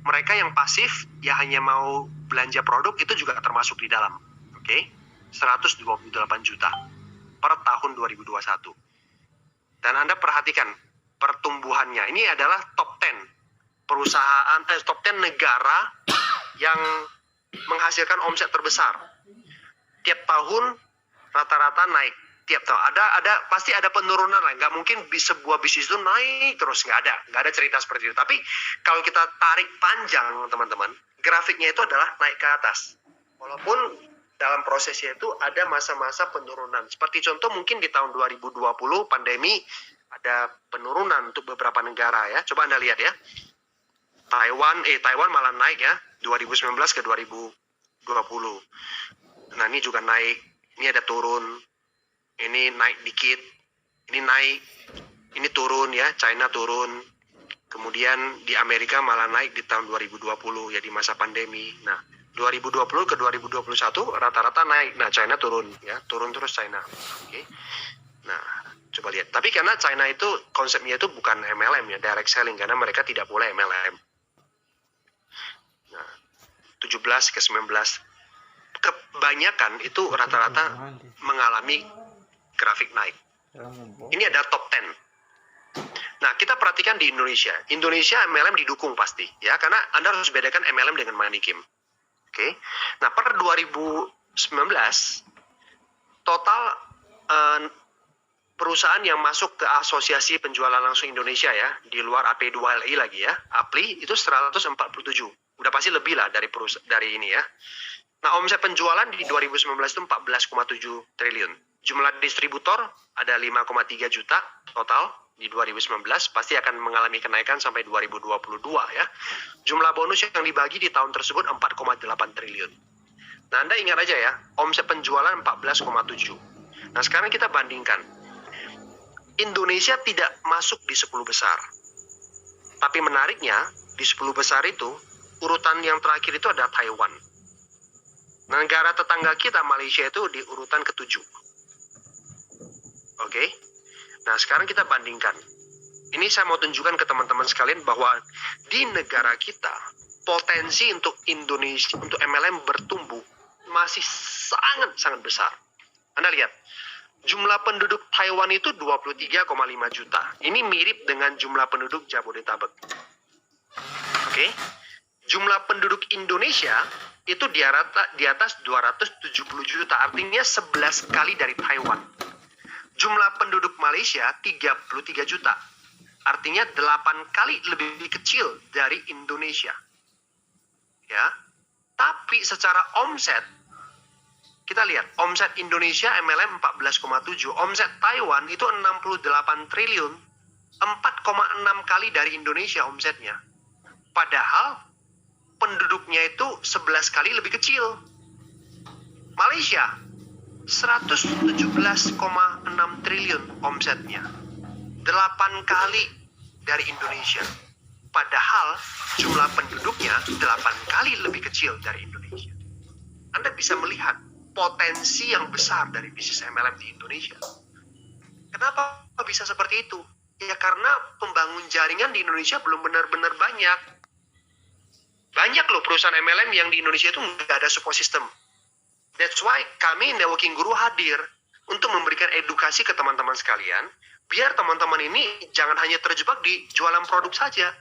mereka yang pasif, ya hanya mau belanja produk, itu juga termasuk di dalam. Oke? 128 juta per tahun 2021. Dan Anda perhatikan pertumbuhannya. Ini adalah top 10 perusahaan, top 10 negara yang menghasilkan omset terbesar. Tiap tahun rata-rata naik. Tiap tahun pasti ada penurunan lah. Nggak mungkin sebuah bisnis itu naik terus, nggak ada cerita seperti itu. Tapi kalau kita tarik panjang, teman-teman, grafiknya itu adalah naik ke atas. Walaupun dalam prosesnya itu ada masa-masa penurunan. Seperti contoh mungkin di tahun 2020 pandemi ada penurunan untuk beberapa negara ya. Coba Anda lihat ya. Taiwan malah naik ya, 2019 ke 2020. Nah, ini juga naik. Ini ada turun. Ini naik dikit, ini naik, ini turun ya, China turun. Kemudian di Amerika malah naik di tahun 2020 ya, di masa pandemi. Nah, 2020 ke 2021 rata-rata naik. Nah, China turun ya, turun terus China. Oke. Nah, coba lihat. Tapi karena China itu konsepnya itu bukan MLM ya, direct selling, karena mereka tidak boleh MLM. Nah, 17 ke 19 kebanyakan itu rata-rata mengalami grafik naik. Ini ada top 10. Nah, kita perhatikan di Indonesia. Indonesia MLM didukung pasti, ya, karena Anda harus bedakan MLM dengan Moneycam. Oke. Nah, per 2019 total perusahaan yang masuk ke Asosiasi Penjualan Langsung Indonesia ya, di luar AP2LI lagi ya, APLI itu 147. Udah pasti lebih lah dari ini ya. Nah, omset penjualan di 2019 itu 14,7 triliun. Jumlah distributor ada 5,3 juta total di 2019, pasti akan mengalami kenaikan sampai 2022 ya. Jumlah bonus yang dibagi di tahun tersebut 4,8 triliun. Nah, Anda ingat aja ya, omset penjualan 14,7. Nah, sekarang kita bandingkan. Indonesia tidak masuk di 10 besar. Tapi menariknya, di 10 besar itu, urutan yang terakhir itu ada Taiwan. Nah, negara tetangga kita, Malaysia, itu di urutan ke-7. Oke. Nah, sekarang kita bandingkan. Ini saya mau tunjukkan ke teman-teman sekalian bahwa di negara kita, potensi untuk Indonesia, untuk MLM bertumbuh masih sangat-sangat besar. Anda lihat, jumlah penduduk Taiwan itu 23,5 juta. Ini mirip dengan jumlah penduduk Jabodetabek. Oke. Jumlah penduduk Indonesia itu di atas 270 juta, artinya 11 kali dari Taiwan. Jumlah penduduk Malaysia 33 juta, artinya 8 kali lebih kecil dari Indonesia. Ya, tapi secara omset, kita lihat omset Indonesia MLM 14,7, omset Taiwan itu 68 triliun, 4,6 kali dari Indonesia omsetnya. Padahal penduduknya itu 11 kali lebih kecil. Malaysia 117,6 triliun omsetnya, 8 kali dari Indonesia. Padahal jumlah penduduknya 8 kali lebih kecil dari Indonesia. Anda bisa melihat potensi yang besar dari bisnis MLM di Indonesia. Kenapa bisa seperti itu? Ya karena pembangun jaringan di Indonesia belum benar-benar banyak. Banyak loh perusahaan MLM yang di Indonesia itu nggak ada support system. That's why kami Networking Guru hadir untuk memberikan edukasi ke teman-teman sekalian, biar teman-teman ini jangan hanya terjebak di jualan produk saja.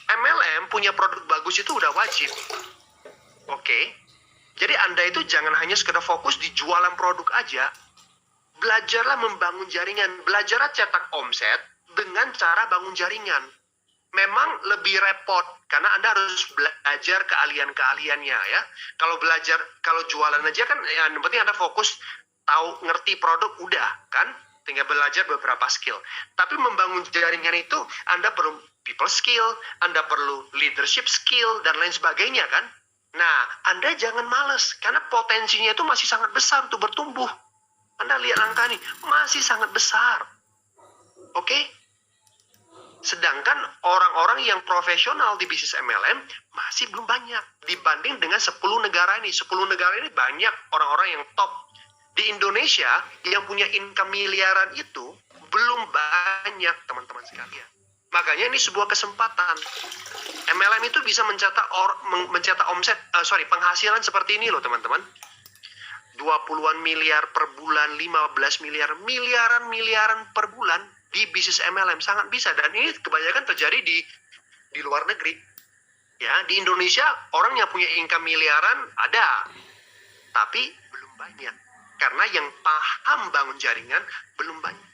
MLM punya produk bagus itu udah wajib. Oke. Jadi Anda itu jangan hanya sekedar fokus di jualan produk aja. Belajarlah membangun jaringan. Belajarlah cetak omset dengan cara bangun jaringan. Memang lebih repot karena Anda harus belajar keahlian-keahliannya ya. Kalau jualan aja kan yang penting Anda fokus tahu ngerti produk udah kan, tinggal belajar beberapa skill. Tapi membangun jaringan itu Anda perlu people skill, Anda perlu leadership skill dan lain sebagainya kan. Nah, Anda jangan males karena potensinya itu masih sangat besar untuk bertumbuh. Anda lihat angka ini masih sangat besar. Oke? Sedangkan orang-orang yang profesional di bisnis MLM masih belum banyak. Dibanding dengan 10 negara ini. 10 negara ini banyak orang-orang yang top. Di Indonesia yang punya income miliaran itu belum banyak teman-teman sekalian. Makanya ini sebuah kesempatan. MLM itu bisa mencetak omset, penghasilan seperti ini loh teman-teman. 20-an miliar per bulan, 15 miliar, miliaran per bulan di bisnis MLM sangat bisa, dan ini kebanyakan terjadi di luar negeri. Ya, di Indonesia orang yang punya income miliaran ada, tapi belum banyak. Karena yang paham bangun jaringan belum banyak.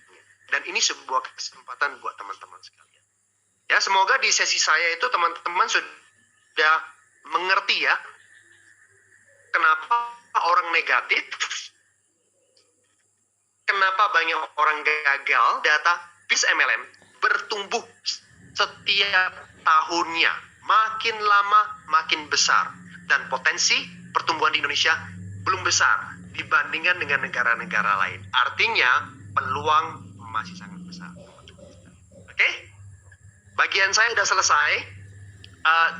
Dan ini sebuah kesempatan buat teman-teman sekalian. Ya, semoga di sesi saya itu teman-teman sudah mengerti ya, kenapa orang negatif, kenapa banyak orang gagal. Data bis MLM bertumbuh setiap tahunnya, makin lama makin besar, dan potensi pertumbuhan di Indonesia belum besar dibandingkan dengan negara-negara lain. Artinya peluang masih sangat besar. Oke? Bagian saya sudah selesai.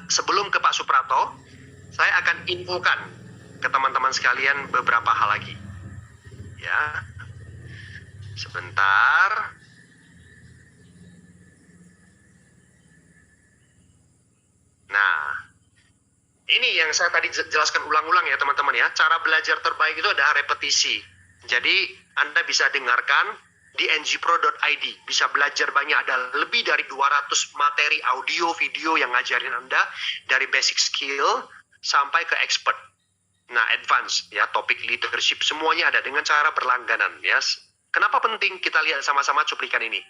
Sebelum ke Pak Suprapto, saya akan infokan ke teman-teman sekalian beberapa hal lagi. Ya. Sebentar. Nah, ini yang saya tadi jelaskan ulang-ulang ya teman-teman ya. Cara belajar terbaik itu adalah repetisi. Jadi Anda bisa dengarkan di ngpro.id. Bisa belajar banyak, ada lebih dari 200 materi audio, video yang ngajarin Anda dari basic skill sampai ke expert. Nah, advance ya, topik leadership semuanya ada dengan cara berlangganan ya. Kenapa penting? Kita lihat sama-sama cuplikan ini.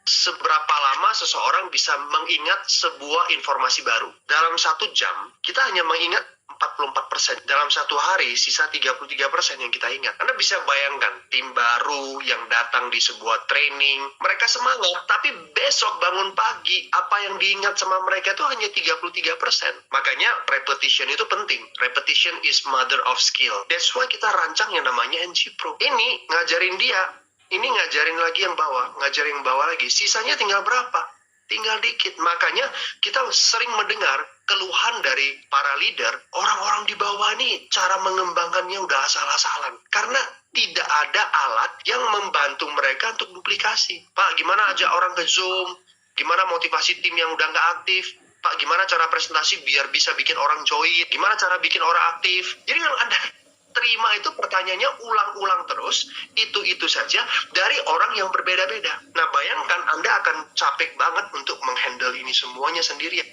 Seberapa lama seseorang bisa mengingat sebuah informasi baru? Dalam 1 jam, kita hanya mengingat 44%. Dalam 1 hari, sisa 33% yang kita ingat. Anda bisa bayangkan, tim baru yang datang di sebuah training, mereka semangat, tapi besok bangun pagi, apa yang diingat sama mereka itu hanya 33%. Makanya, repetition itu penting. Repetition is mother of skill. That's why kita rancang yang namanya NG Pro. Ini ngajarin dia, ini ngajarin lagi yang bawah, ngajarin yang bawah lagi. Sisanya tinggal berapa? Tinggal dikit. Makanya kita sering mendengar keluhan dari para leader, orang-orang di bawah nih cara mengembangkannya udah asal-asalan. Karena tidak ada alat yang membantu mereka untuk duplikasi. Pak, gimana ajak orang ke Zoom? Gimana motivasi tim yang udah nggak aktif? Pak, gimana cara presentasi biar bisa bikin orang join? Gimana cara bikin orang aktif? Jadi yang Anda terima itu pertanyaannya ulang-ulang terus, itu saja dari orang yang berbeda-beda. Nah, bayangkan Anda akan capek banget untuk menghandle ini semuanya sendirian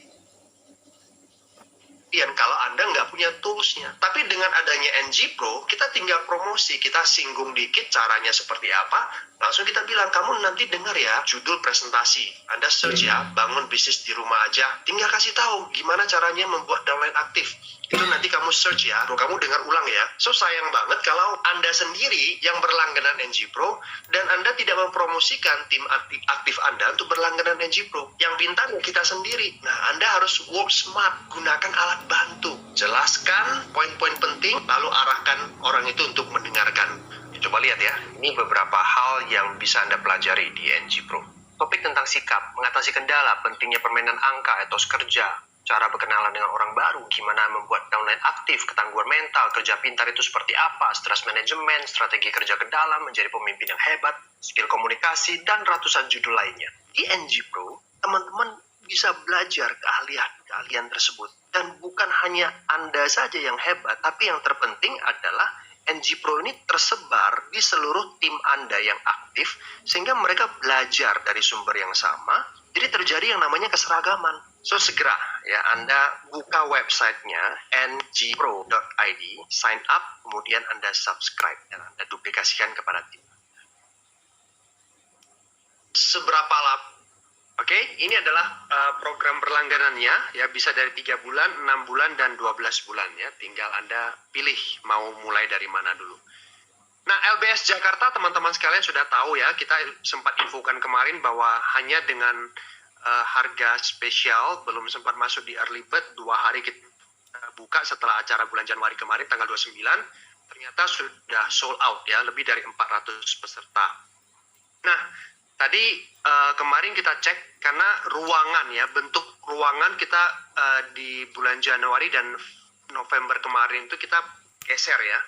kalau Anda nggak punya toolsnya. Tapi dengan adanya NG Pro, kita tinggal promosi, kita singgung dikit caranya seperti apa, langsung kita bilang, kamu nanti dengar ya judul presentasi. Anda search ya, bangun bisnis di rumah aja, tinggal kasih tahu gimana caranya membuat downline aktif. Itu nanti kamu search ya, kamu dengar ulang ya. So, sayang banget kalau Anda sendiri yang berlangganan NG Pro, dan Anda tidak mempromosikan tim aktif Anda untuk berlangganan NG Pro. Yang pintar kita sendiri. Nah, Anda harus work smart, gunakan alat bantu. Jelaskan poin-poin penting, lalu arahkan orang itu untuk mendengarkan. Coba lihat ya, ini beberapa hal yang bisa Anda pelajari di NG Pro. Topik tentang sikap, mengatasi kendala, pentingnya permainan angka, etos kerja, cara berkenalan dengan orang baru, gimana membuat downline aktif, ketangguhan mental, kerja pintar itu seperti apa, stress management, strategi kerja ke dalam, menjadi pemimpin yang hebat, skill komunikasi, dan ratusan judul lainnya. Di NG Pro, teman-teman bisa belajar keahlian tersebut. Dan bukan hanya Anda saja yang hebat, tapi yang terpenting adalah NG Pro ini tersebar di seluruh tim Anda yang aktif, sehingga mereka belajar dari sumber yang sama, jadi terjadi yang namanya keseragaman. So, segera ya Anda buka websitenya ngpro.id, sign up, kemudian Anda subscribe, dan Anda duplikasikan kepada tim. Seberapa lama? Oke, ini adalah program berlangganannya, ya bisa dari 3 bulan, 6 bulan, dan 12 bulan ya. Tinggal Anda pilih mau mulai dari mana dulu. Nah, LBS Jakarta teman-teman sekalian sudah tahu ya, kita sempat infokan kemarin bahwa hanya dengan harga spesial, belum sempat masuk di early bird, 2 hari kita buka setelah acara bulan Januari kemarin, tanggal 29, ternyata sudah sold out ya, lebih dari 400 peserta. Nah, tadi kemarin kita cek, karena ruangan ya, bentuk ruangan kita di bulan Januari dan November kemarin itu kita geser ya,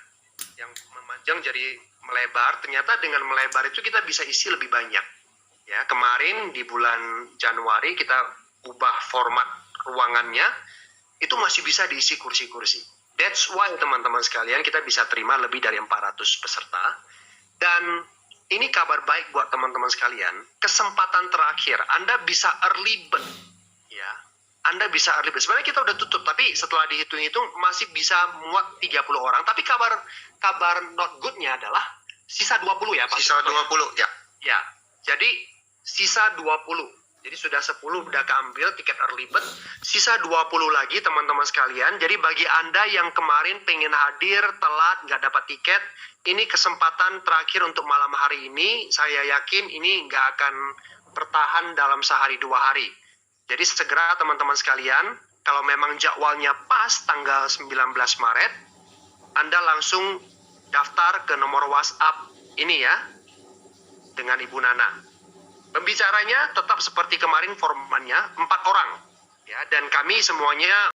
yang memanjang jadi melebar. Ternyata dengan melebar itu kita bisa isi lebih banyak. Ya, kemarin di bulan Januari kita ubah format ruangannya, itu masih bisa diisi kursi-kursi. That's why teman-teman sekalian kita bisa terima lebih dari 400 peserta. Dan ini kabar baik buat teman-teman sekalian, kesempatan terakhir, Anda bisa early bird. Ya, Anda bisa early bird. Sebenarnya kita udah tutup, tapi setelah dihitung-hitung masih bisa muat 30 orang. Tapi kabar not good-nya adalah sisa 20 ya Pak? Sisa 20, ya. Ya, jadi sisa 20. Jadi sudah 10 udah keambil tiket early bird, sisa 20 lagi teman-teman sekalian. Jadi bagi Anda yang kemarin pengen hadir, telat, nggak dapat tiket, ini kesempatan terakhir untuk malam hari ini. Saya yakin ini nggak akan bertahan dalam sehari 2 hari. Jadi segera teman-teman sekalian, kalau memang jadwalnya pas tanggal 19 Maret, Anda langsung daftar ke nomor WhatsApp ini ya, dengan Ibu Nana. Pembicaranya tetap seperti kemarin formatnya 4 orang. Ya, dan kami semuanya